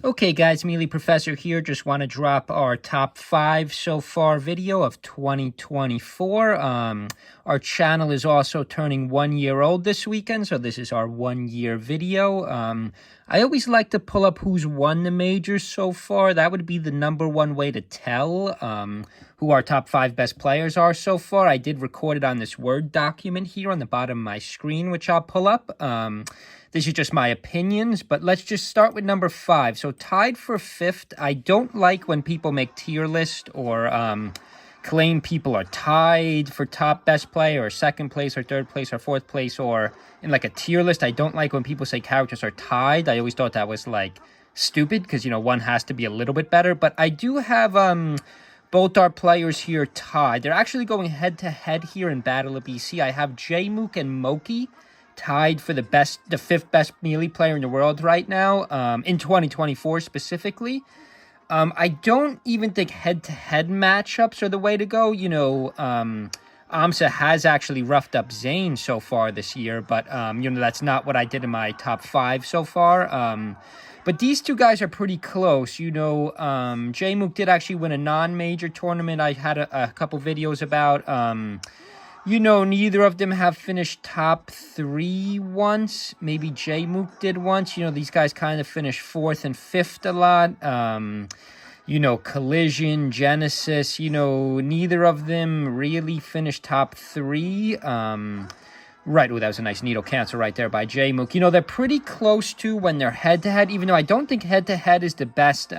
Okay, guys, Mealy Professor here. Just want to drop our top 5 so far video of 2024. Our channel is also turning 1 year old this weekend, so this is our 1 year video. I always like to pull up who's won the majors so far. That would be the #1 way to tell who our top 5 best players are so far. I did record it on this Word document here on the bottom of my screen, which I'll pull up. This is just my opinions, but let's just start with number 5. So tied for 5th. I don't like when people make tier list or claim people are tied for top best player or 2nd place or 3rd place or 4th place or in like a tier list. I don't like when people say characters are tied. I always thought that was like stupid because, one has to be a little bit better. But I do have both our players here tied. They're actually going head-to-head here in Battle of BC. I have J-Mook and Moki tied for the 5th best melee player in the world right now, in 2024 specifically. I don't even think head-to-head matchups are the way to go. Amsa has actually roughed up Zane so far this year, but, that's not what I did in my top 5 so far. But these two guys are pretty close. J-Mook did actually win a non-major tournament I had a couple videos about. Neither of them have finished top 3 once. Maybe J-Mook did once. These guys kind of finished 4th and 5th a lot. Collision, Genesis, neither of them really finished top 3. Right, oh, that was a nice needle cancel right there by J-Mook. They're pretty close to when they're head-to-head, even though I don't think head-to-head is the best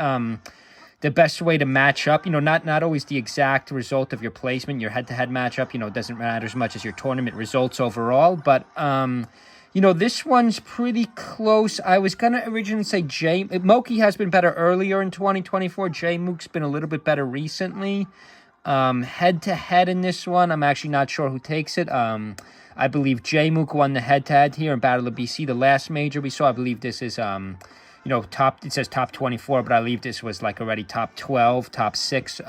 way to match up. Not always the exact result of your placement, your head-to-head matchup, doesn't matter as much as your tournament results overall. But, this one's pretty close. I was going to originally say Moki has been better earlier in 2024. J-Mook's been a little bit better recently. Head-to-head in this one, I'm actually not sure who takes it. I believe J-Mook won the head-to-head here in Battle of BC, the last major we saw. I believe this is... it says top 24, but I believe this was like already top 12, top 6.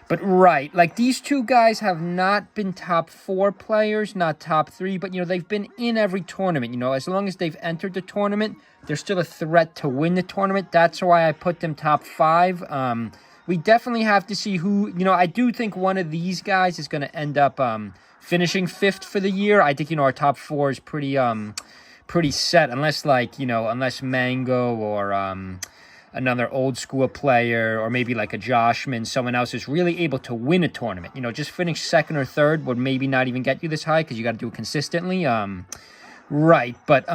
But right, like these two guys have not been top 4 players, not top 3, but they've been in every tournament. As long as they've entered the tournament, they're still a threat to win the tournament. That's why I put them top 5. We definitely have to see who, I do think one of these guys is going to end up finishing 5th for the year. I think, our top 4 is pretty set, unless Mango or another old school player or maybe like a Joshman, someone else is really able to win a tournament. Just finish 2nd or 3rd would maybe not even get you this high because you got to do it consistently. Right, but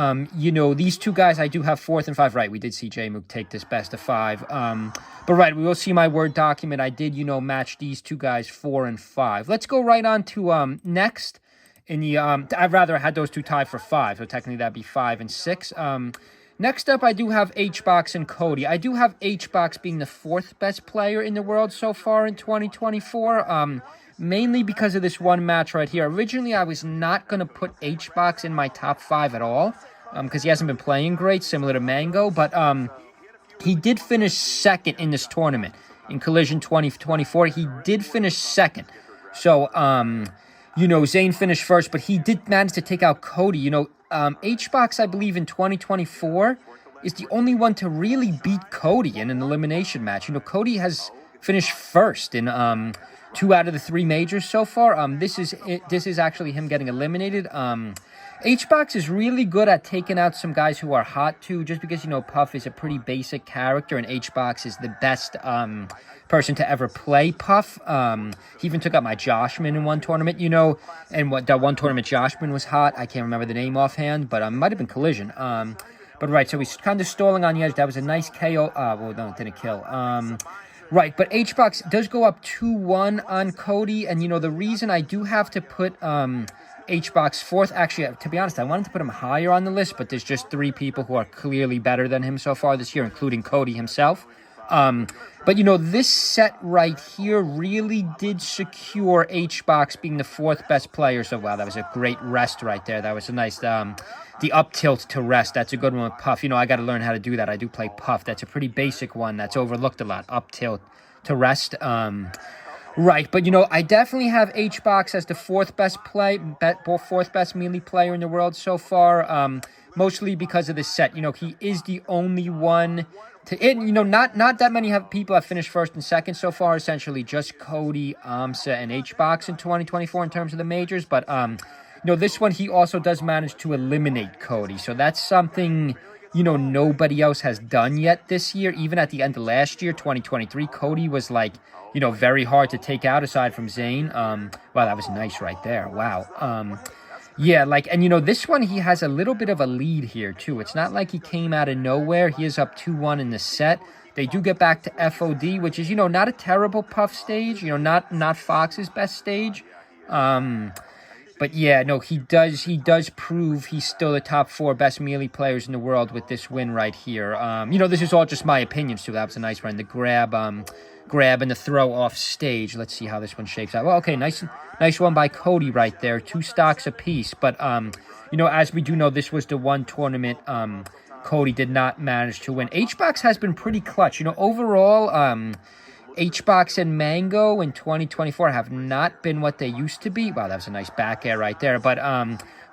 these two guys I do have 4th and 5. Right, we did see J-Mook take this best of 5. But right, we will see my Word document. I did match these two guys 4 and 5. Let's go right on to next. In the I'd rather had those two tied for 5, so technically that'd be 5 and 6. Next up, I do have HBox and Cody. I do have HBox being the 4th best player in the world so far in 2024. Mainly because of this one match right here. Originally, I was not going to put HBox in my top 5 at all, because he hasn't been playing great, similar to Mango. But he did finish 2nd in this tournament in Collision 2024. He did finish 2nd. So Zane finished 1st, but he did manage to take out Cody. HBox, I believe, in 2024 is the only one to really beat Cody in an elimination match. Cody has finished 1st in 2 out of the 3 majors so far. This is actually him getting eliminated. HBox is really good at taking out some guys who are hot too, just because, Puff is a pretty basic character, and HBox is the best person to ever play Puff. He even took out my Joshman in one tournament, and that one tournament Joshman was hot. I can't remember the name offhand, but it might have been Collision. But right, so he's kind of stalling on the edge. That was a nice KO. Well, no, it didn't kill. Right, but HBox does go up 2-1 on Cody, and the reason I do have to put HBox 4th, actually, to be honest, I wanted to put him higher on the list, but there's just 3 people who are clearly better than him so far this year, including Cody himself. But this set right here really did secure HBox being the 4th best player. So, wow, that was a great rest right there. That was a nice, the up tilt to rest. That's a good one with Puff. I got to learn how to do that. I do play Puff. That's a pretty basic one that's overlooked a lot. Up tilt to rest. Right, but I definitely have HBox as the fourth best melee player in the world so far. Mostly because of the set. He is the only one to it. Not that many people have finished first and second so far. Essentially, just Cody, AMSA, and HBox in 2024 in terms of the majors. But this one he also does manage to eliminate Cody, so that's something nobody else has done yet this year. Even at the end of last year, 2023, Cody was like, very hard to take out aside from Zayn. Wow, that was nice right there. Wow. Yeah, and this one, he has a little bit of a lead here, too. It's not like he came out of nowhere. He is up 2-1 in the set. They do get back to FOD, which is, not a terrible Puff stage, not Fox's best stage. But yeah, no, he does prove he's still the top 4 best melee players in the world with this win right here. This is all just my opinions, too. That was a nice run. The grab and the throw off stage. Let's see how this one shapes out. Well, okay, nice one by Cody right there. 2 stocks apiece. But, as we do know, this was the one tournament Cody did not manage to win. HBox has been pretty clutch. Overall, HBox and Mango in 2024 have not been what they used to be. Wow, that was a nice back air right there. But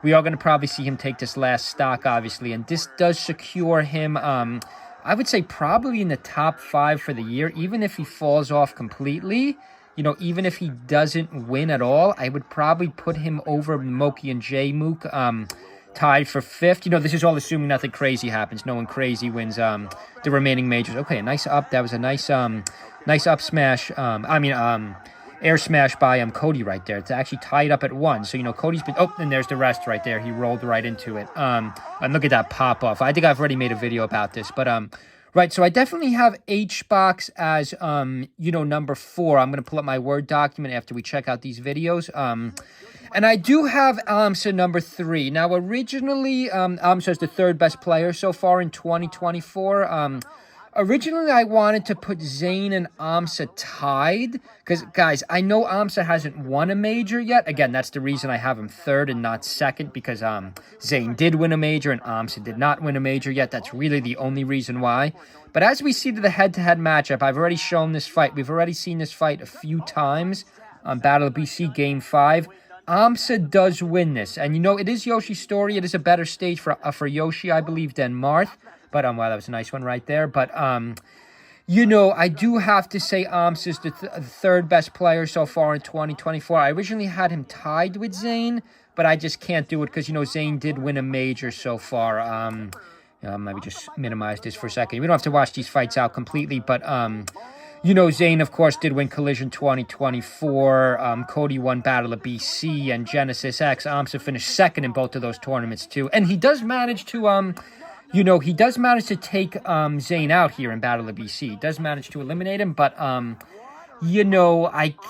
we are going to probably see him take this last stock, obviously. And this does secure him, I would say, probably in the top 5 for the year. Even if he falls off completely, even if he doesn't win at all, I would probably put him over Moki and J-Mook, tied for 5th. This is all assuming nothing crazy happens. No one crazy wins the remaining majors. Okay, a nice up. That was a nice up smash. Air smash by Cody right there. It's actually tied up at 1. So, Cody's been... Oh, and there's the rest right there. He rolled right into it. And look at that pop-off. I think I've already made a video about this. But, right, so I definitely have HBox as, number 4. I'm going to pull up my Word document after we check out these videos. And I do have AMSA number 3. Now, originally, AMSA is the 3rd best player so far in 2024. Originally, I wanted to put Zayn and AMSA tied. Because, guys, I know AMSA hasn't won a major yet. Again, that's the reason I have him 3rd and not 2nd. Because Zayn did win a major and AMSA did not win a major yet. That's really the only reason why. But as we see to the head-to-head matchup, I've already shown this fight. We've already seen this fight a few times on Battle of BC Game 5. AMSA does win this. And, it is Yoshi's story. It is a better stage for Yoshi, I believe, than Marth. But, wow, that was a nice one right there. But, I do have to say AMSA is the 3rd best player so far in 2024. I originally had him tied with Zayn, but I just can't do it because, Zayn did win a major so far. Let me just minimize this for a second. We don't have to watch these fights out completely, but, Zayn, of course, did win Collision 2024. Cody won Battle of BC and Genesis X. AMSA finished 2nd in both of those tournaments, too. And he does manage to, he does manage to take Zayn out here in Battle of BC. He does manage to eliminate him, but, I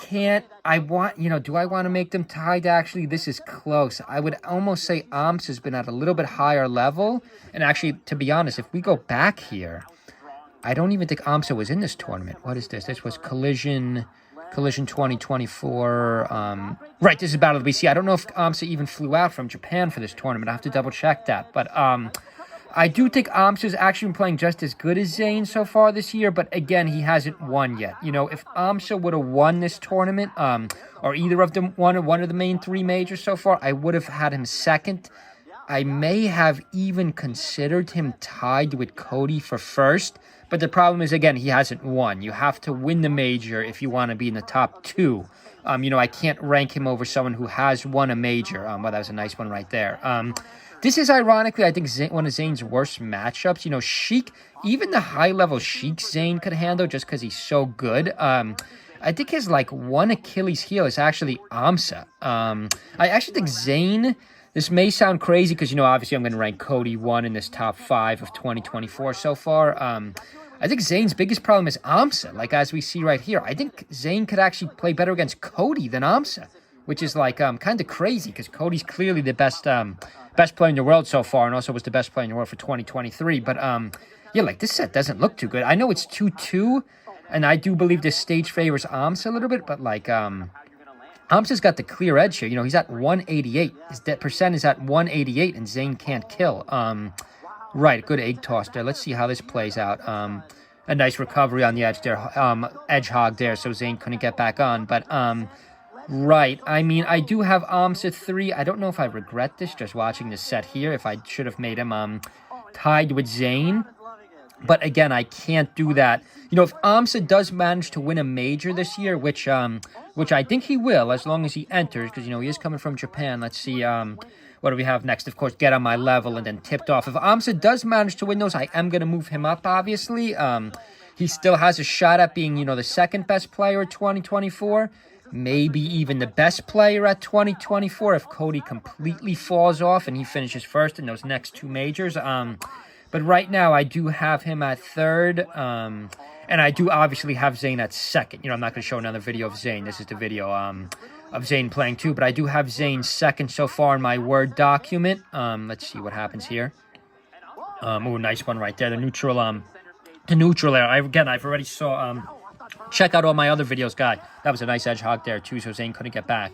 can't, do I want to make them tied? Actually, this is close. I would almost say AMSA's been at a little bit higher level. And actually, to be honest, if we go back here, I don't even think AMSA was in this tournament. What is this? This was Collision 2024. Right, this is Battle of BC. I don't know if AMSA even flew out from Japan for this tournament. I have to double check that. But I do think AMSA's actually been playing just as good as Zayn so far this year. But again, he hasn't won yet. If AMSA would have won this tournament, or either of them won one of the main 3 majors so far, I would have had him 2nd. I may have even considered him tied with Cody for 1st. But the problem is, again, he hasn't won. You have to win the major if you want to be in the top 2. I can't rank him over someone who has won a major. Well, that was a nice one right there. This is, ironically, I think, one of Zayn's worst matchups. Sheik, even the high-level Sheik Zayn could handle just because he's so good. I think his, one Achilles heel is actually AMSA. I actually think Zayn... This may sound crazy because, obviously I'm going to rank Cody 1 in this top 5 of 2024 so far. I think Zayn's biggest problem is AMSA, as we see right here. I think Zayn could actually play better against Cody than AMSA, which is, kind of crazy because Cody's clearly the best player in the world so far and also was the best player in the world for 2023. But, this set doesn't look too good. I know it's 2-2, and I do believe this stage favors AMSA a little bit, but, AMSA's got the clear edge here. He's at 188. His percent is at 188, and Zayn can't kill. Right, good egg toss there. Let's see how this plays out. a nice recovery on the edge there, edge hog there, so Zane couldn't get back on. But right, I mean, I do have Amsa 3. I don't know if I regret this just watching this set here, if I should have made him tied with Zane. But again, I can't do that. You know, if Amsa does manage to win a major this year, which I think he will, as long as he enters, because, you know, he is coming from Japan. Let's see, what do we have next? Of course, get on my level and then tipped off. If Amsa does manage to win those, I am going to move him up, obviously. He still has a shot at being, you know, the second best player at 2024. Maybe even the best player at 2024 if Cody completely falls off and he finishes first in those next 2 majors. But right now, I do have him at 3rd, and I do obviously have Zane at 2nd. You know, I'm not going to show another video of Zane. This is the video of Zane playing too, but I do have Zane 2nd so far in my Word document. Let's see what happens here. Ooh, nice one right there. The neutral air. I've already saw. Check out all my other videos, guy. That was a nice edge hog there too, so Zane couldn't get back.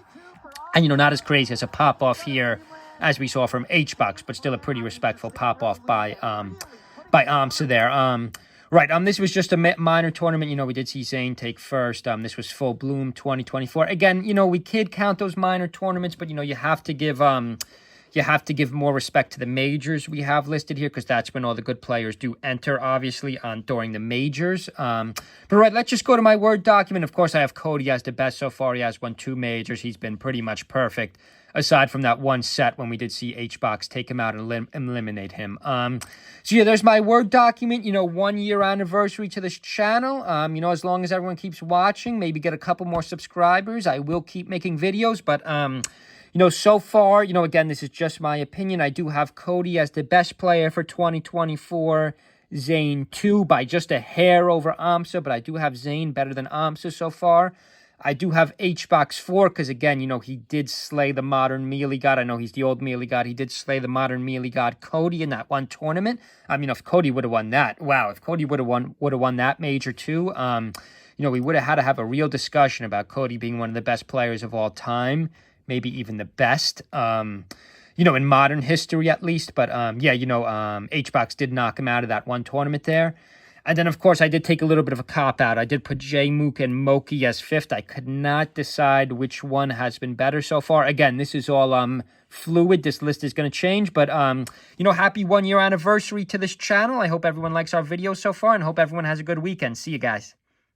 And, you know, not as crazy as a pop off here, as we saw from H-Box, but still a pretty respectful pop-off by Amsa there. Right, this was just a minor tournament. You know, we did see Zane take first. This was Full Bloom 2024. Again, you know, we could count those minor tournaments, but, you know, you have to give more respect to the majors we have listed here, because that's when all the good players do enter, obviously, during the majors. But right, let's just go to my Word document. Of course, I have Cody as the best so far. He has won 2 majors. He's been pretty much perfect, aside from that one set when we did see H-Box take him out and eliminate him. So yeah, there's my Word document, you know, 1-year anniversary to this channel. You know, as long as everyone keeps watching, maybe get a couple more subscribers, I will keep making videos. But, you know, so far, you know, again, this is just my opinion. I do have Cody as the best player for 2024. Zane 2 by just a hair over Amsa, but I do have Zane better than Amsa so far. I do have H-Box 4 because, again, you know, he did slay the modern melee god. I know he's the old melee god. He did slay the modern melee god Cody in that one tournament. I mean, if Cody would have won that, wow, if Cody would have won that major too, you know, we would have had to have a real discussion about Cody being one of the best players of all time, maybe even the best, you know, in modern history at least. But, yeah, you know, H-Box did knock him out of that one tournament there. And then, of course, I did take a little bit of a cop-out. I did put J-Mook and Moki as 5th. I could not decide which one has been better so far. Again, this is all fluid. This list is going to change. But, you know, happy 1-year anniversary to this channel. I hope everyone likes our videos so far and hope everyone has a good weekend. See you guys.